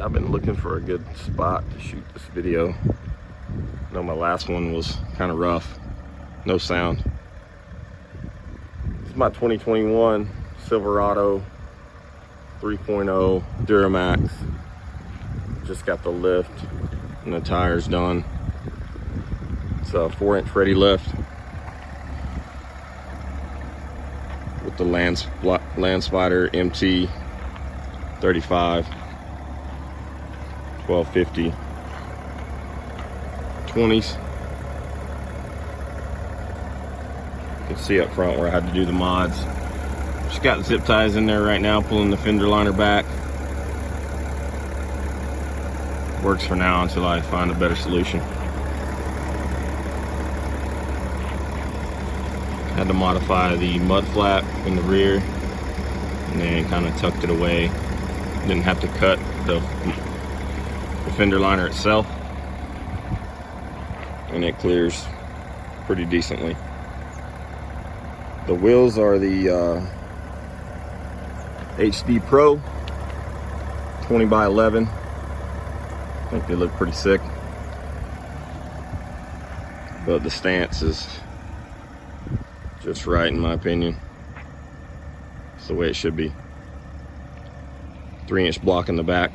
I've been looking for a good spot to shoot this video. I know my last one was kind of rough, no sound. This is my 2021 Silverado 3.0 Duramax. Just got the lift and the tires done. It's a 4-inch readylift with the landspider MT 35 1250 20s. You can see up front where I had to do the mods. Just got zip ties in there right now, pulling the fender liner back. Works for now until I find a better solution. Had to modify the mud flap in the rear and then kind of tucked it away. Didn't have to cut the fender liner itself, and it clears pretty decently. The wheels are the HD Pro 20x11. I think they look pretty sick, but the stance is just right in my opinion. It's the way it should be. 3-inch block in the back.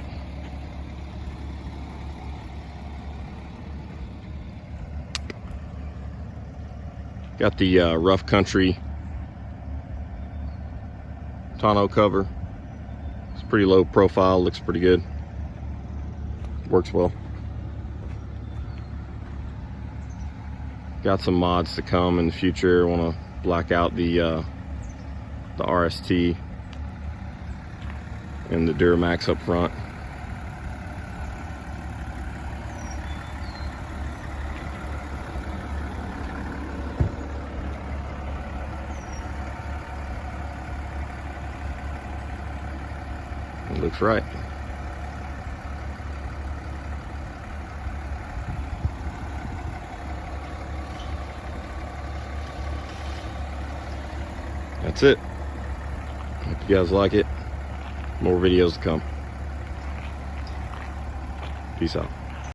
Got the rough country tonneau cover. It's pretty low profile, looks pretty good. Works well. Got some mods to come in the future. I want to black out the RST and the Duramax up front. It looks right. That's it. Hope you guys like it. More videos to come. Peace out.